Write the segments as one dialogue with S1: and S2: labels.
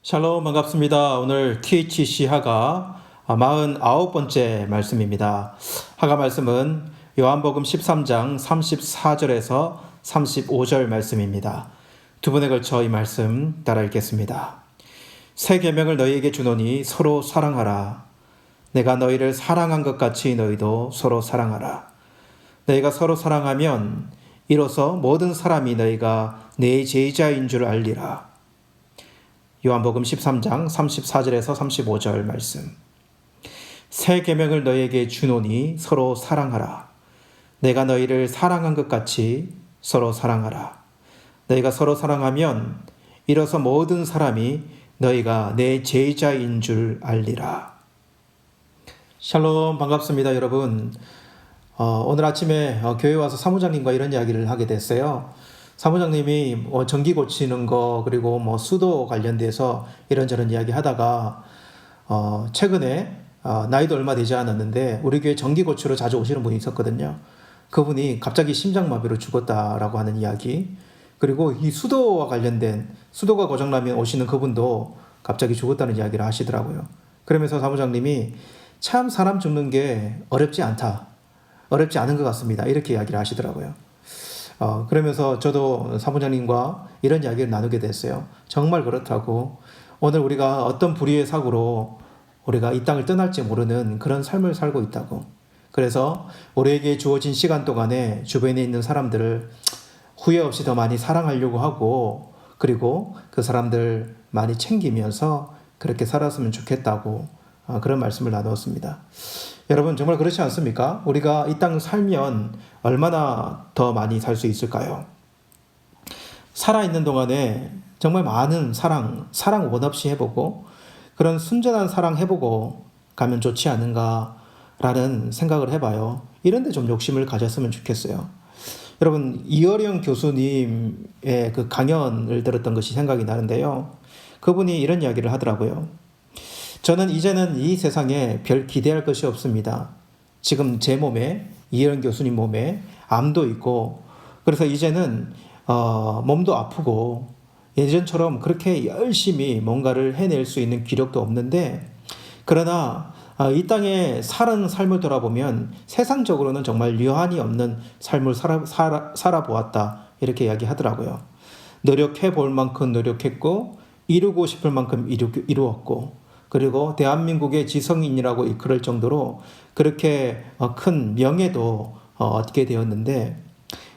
S1: 샬롬 반갑습니다. 오늘 THC 하가 49번째 말씀입니다. 하가 말씀은 요한복음 13장 34절에서 35절 말씀입니다. 두 번에 걸쳐 이 말씀 따라 읽겠습니다. 새 계명을 너희에게 주노니 서로 사랑하라. 내가 너희를 사랑한 것 같이 너희도 서로 사랑하라. 너희가 서로 사랑하면 이로써 모든 사람이 너희가 내 제자인 줄 알리라. 요한복음 13장 34절에서 35절 말씀. 새 계명을 너희에게 주노니 서로 사랑하라. 내가 너희를 사랑한 것 같이 서로 사랑하라. 너희가 서로 사랑하면 이로써 모든 사람이 너희가 내 제자인 줄 알리라. 샬롬 반갑습니다 여러분. 오늘 아침에 교회 와서 사무장님과 이런 이야기를 하게 됐어요. 사무장님이 전기 고치는 거 그리고 수도 관련돼서 이런저런 이야기 하다가 최근에 나이도 얼마 되지 않았는데 우리 교회 전기 고치러 자주 오시는 분이 있었거든요. 그분이 갑자기 심장마비로 죽었다라고 하는 이야기, 그리고 이 수도와 관련된 수도가 고장나면 오시는 그분도 갑자기 죽었다는 이야기를 하시더라고요. 그러면서 사무장님이 참 사람 죽는 게 어렵지 않은 것 같습니다, 이렇게 이야기를 하시더라고요. 그러면서 저도 사무장님과 이런 이야기를 나누게 됐어요. 정말 그렇다고, 오늘 우리가 어떤 불의의 사고로 우리가 이 땅을 떠날지 모르는 그런 삶을 살고 있다고. 그래서 우리에게 주어진 시간 동안에 주변에 있는 사람들을 후회 없이 더 많이 사랑하려고 하고, 그리고 그 사람들 많이 챙기면서 그렇게 살았으면 좋겠다고 그런 말씀을 나누었습니다. 여러분 정말 그렇지 않습니까? 우리가 이 땅 살면 얼마나 더 많이 살 수 있을까요? 살아있는 동안에 정말 많은 사랑 원 없이 해보고 그런 순전한 사랑 해보고 가면 좋지 않은가라는 생각을 해봐요. 이런 데 좀 욕심을 가졌으면 좋겠어요. 여러분, 이어령 교수님의 그 강연을 들었던 것이 생각이 나는데요. 그분이 이런 이야기를 하더라고요. 저는 이제는 이 세상에 별 기대할 것이 없습니다. 지금 제 몸에, 이혜영 교수님 몸에 암도 있고, 그래서 이제는 몸도 아프고 예전처럼 그렇게 열심히 뭔가를 해낼 수 있는 기력도 없는데, 그러나 이 땅에 사는 삶을 돌아보면 세상적으로는 정말 유한이 없는 삶을 살아보았다, 이렇게 이야기하더라고요. 노력해 볼 만큼 노력했고 이루고 싶을 만큼 이루었고, 그리고 대한민국의 지성인이라고 일컬을 정도로 그렇게 큰 명예도 얻게 되었는데,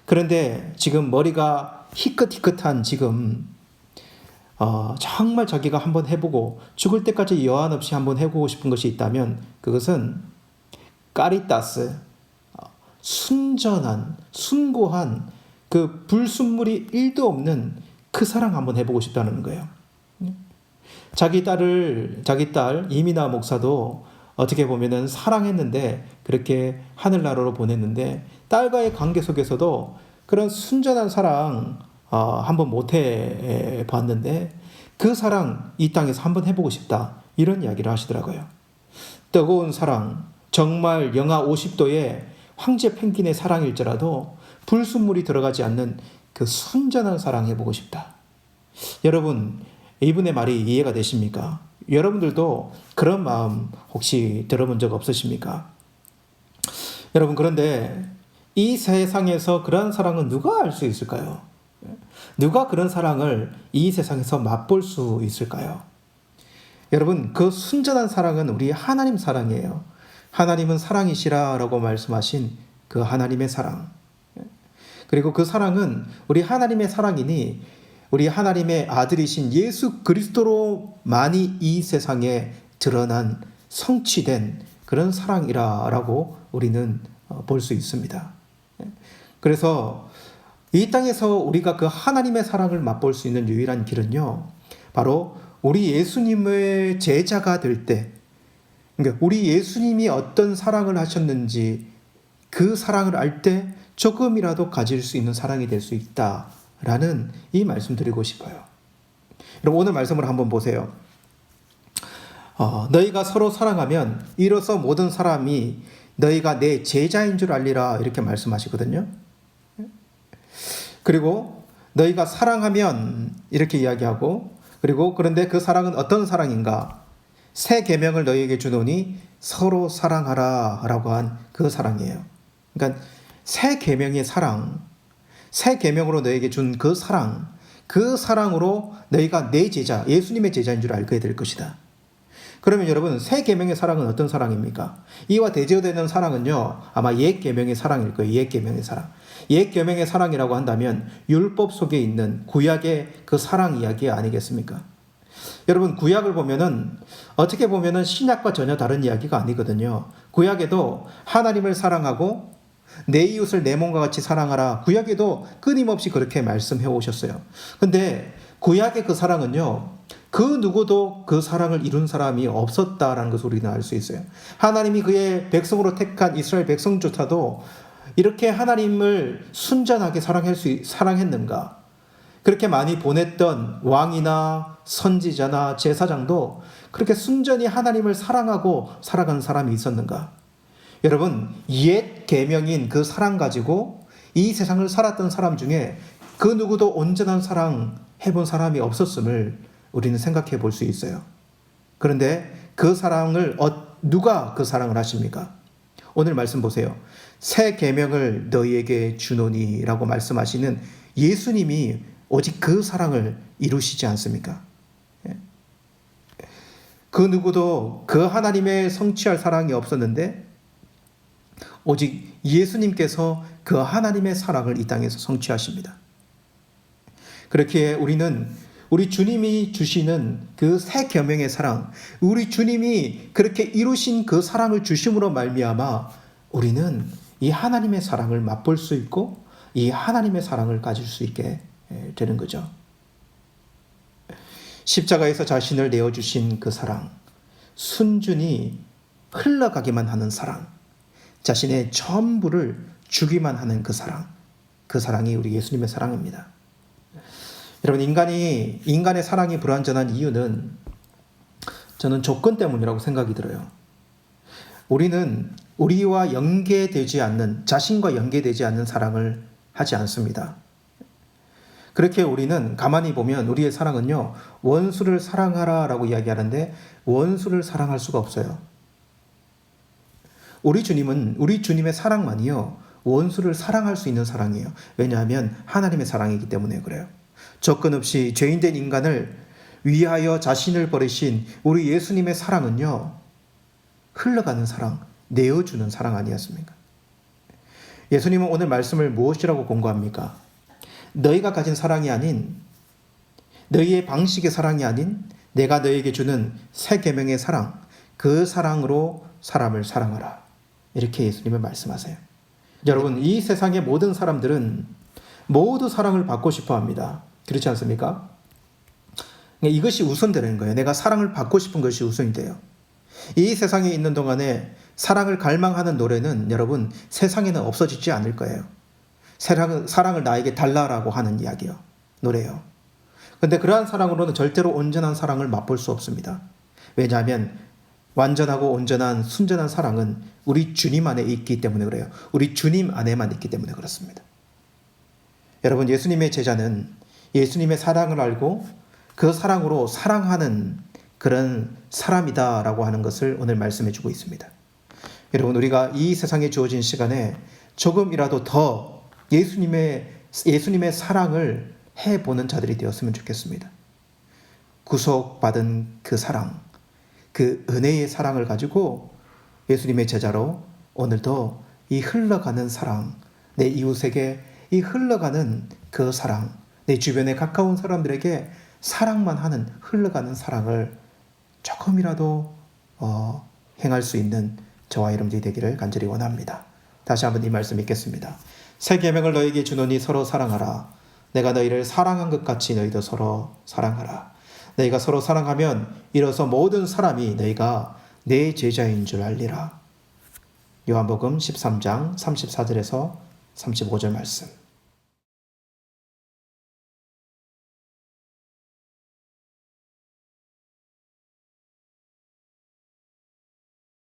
S1: 그런데 지금 머리가 희끗희끗한 지금 정말 자기가 한번 해보고 죽을 때까지 여한 없이 한번 해보고 싶은 것이 있다면 그것은 까리따스, 순전한 순고한 그 불순물이 1도 없는 그 사랑 한번 해보고 싶다는 거예요. 자기 딸 이민아 목사도 어떻게 보면은 사랑했는데 그렇게 하늘나라로 보냈는데, 딸과의 관계 속에서도 그런 순전한 사랑 한번 못 해봤는데 그 사랑 이 땅에서 한번 해보고 싶다, 이런 이야기를 하시더라고요. 뜨거운 사랑, 정말 영하 50도의 황제 펭귄의 사랑일지라도 불순물이 들어가지 않는 그 순전한 사랑 해보고 싶다. 여러분, 이분의 말이 이해가 되십니까? 여러분들도 그런 마음 혹시 들어본 적 없으십니까? 여러분, 그런데 이 세상에서 그런 사랑은 누가 알 수 있을까요? 누가 그런 사랑을 이 세상에서 맛볼 수 있을까요? 여러분, 그 순전한 사랑은 우리 하나님 사랑이에요. 하나님은 사랑이시라라고 말씀하신 그 하나님의 사랑. 그리고 그 사랑은 우리 하나님의 사랑이니 우리 하나님의 아들이신 예수 그리스도로만이 이 세상에 드러난 성취된 그런 사랑이라고 우리는 볼 수 있습니다. 그래서 이 땅에서 우리가 그 하나님의 사랑을 맛볼 수 있는 유일한 길은요, 바로 우리 예수님의 제자가 될 때, 그러니까 우리 예수님이 어떤 사랑을 하셨는지 그 사랑을 알 때 조금이라도 가질 수 있는 사랑이 될 수 있다라는 이 말씀 드리고 싶어요. 여러분, 오늘 말씀을 한번 보세요. 너희가 서로 사랑하면 이로써 모든 사람이 너희가 내 제자인 줄 알리라, 이렇게 말씀하시거든요. 그리고 너희가 사랑하면 이렇게 이야기하고, 그리고 그런데 그 사랑은 어떤 사랑인가? 새 계명을 너희에게 주노니 서로 사랑하라 라고 한 그 사랑이에요. 그러니까 새 계명의 사랑, 새 계명으로 너희에게 준 그 사랑, 그 사랑으로 너희가 내 제자, 예수님의 제자인 줄 알게 될 것이다. 그러면 여러분, 새 계명의 사랑은 어떤 사랑입니까? 이와 대조되는 사랑은요, 아마 옛 계명의 사랑일 거예요. 옛 계명의 사랑. 옛 계명의 사랑이라고 한다면 율법 속에 있는 구약의 그 사랑 이야기 아니겠습니까? 여러분, 구약을 보면은 어떻게 보면은 신약과 전혀 다른 이야기가 아니거든요. 구약에도 하나님을 사랑하고 내 이웃을 내 몸과 같이 사랑하라. 구약에도 끊임없이 그렇게 말씀해 오셨어요. 근데 구약의 그 사랑은요, 그 누구도 그 사랑을 이룬 사람이 없었다라는 것을 우리는 알 수 있어요. 하나님이 그의 백성으로 택한 이스라엘 백성조차도 이렇게 하나님을 순전하게 사랑했는가? 그렇게 많이 보냈던 왕이나 선지자나 제사장도 그렇게 순전히 하나님을 사랑하고 살아간 사람이 있었는가? 여러분, 옛 계명인 그 사랑 가지고 이 세상을 살았던 사람 중에 그 누구도 온전한 사랑 해본 사람이 없었음을 우리는 생각해 볼 수 있어요. 그런데 그 사랑을 누가 그 사랑을 하십니까? 오늘 말씀 보세요. 새 계명을 너희에게 주노니라고 말씀하시는 예수님이 오직 그 사랑을 이루시지 않습니까? 그 누구도 그 하나님의 성취할 사랑이 없었는데 오직 예수님께서 그 하나님의 사랑을 이 땅에서 성취하십니다. 그렇게 우리는 우리 주님이 주시는 그 새 계명의 사랑, 우리 주님이 그렇게 이루신 그 사랑을 주심으로 말미암아 우리는 이 하나님의 사랑을 맛볼 수 있고 이 하나님의 사랑을 가질 수 있게 되는 거죠. 십자가에서 자신을 내어주신 그 사랑, 순전히 흘러가기만 하는 사랑, 자신의 전부를 주기만 하는 그 사랑, 그 사랑이 우리 예수님의 사랑입니다. 여러분, 인간의 사랑이 불완전한 이유는 저는 조건 때문이라고 생각이 들어요. 우리는 우리와 연계되지 않는, 자신과 연계되지 않는 사랑을 하지 않습니다. 그렇게 우리는 가만히 보면 우리의 사랑은요, 원수를 사랑하라 라고 이야기하는데 원수를 사랑할 수가 없어요. 우리 주님의 사랑만이요, 원수를 사랑할 수 있는 사랑이에요. 왜냐하면 하나님의 사랑이기 때문에 그래요. 조건 없이 죄인된 인간을 위하여 자신을 버리신 우리 예수님의 사랑은요, 흘러가는 사랑, 내어주는 사랑 아니었습니까? 예수님은 오늘 말씀을 무엇이라고 권고합니까? 너희가 가진 사랑이 아닌, 너희의 방식의 사랑이 아닌 내가 너희에게 주는 새 계명의 사랑, 그 사랑으로 사람을 사랑하라. 이렇게 예수님은 말씀하세요. 여러분, 이 세상의 모든 사람들은 모두 사랑을 받고 싶어 합니다. 그렇지 않습니까? 이것이 우선되는 거예요. 내가 사랑을 받고 싶은 것이 우선이 돼요. 이 세상에 있는 동안에 사랑을 갈망하는 노래는 여러분 세상에는 없어지지 않을 거예요. 사랑을 나에게 달라라고 하는 이야기요. 노래요. 근데 그러한 사랑으로는 절대로 온전한 사랑을 맛볼 수 없습니다. 왜냐하면 완전하고 온전한 순전한 사랑은 우리 주님 안에 있기 때문에 그래요. 우리 주님 안에만 있기 때문에 그렇습니다. 여러분, 예수님의 제자는 예수님의 사랑을 알고 그 사랑으로 사랑하는 그런 사람이다라고 하는 것을 오늘 말씀해 주고 있습니다. 여러분, 우리가 이 세상에 주어진 시간에 조금이라도 더 예수님의 사랑을 해보는 자들이 되었으면 좋겠습니다. 구속받은 그 사랑, 그 은혜의 사랑을 가지고 예수님의 제자로 오늘도 이 흘러가는 사랑, 내 이웃에게 이 흘러가는 그 사랑, 내 주변에 가까운 사람들에게 사랑만 하는 흘러가는 사랑을 조금이라도 행할 수 있는 저와 여러분들이 되기를 간절히 원합니다. 다시 한번 이 말씀 읽겠습니다. 새 계명을 너희에게 주노니 서로 사랑하라. 내가 너희를 사랑한 것 같이 너희도 서로 사랑하라. 너희가 서로 사랑하면 이로써 모든 사람이 너희가 내 제자인 줄 알리라. 요한복음 13장 34절에서 35절 말씀.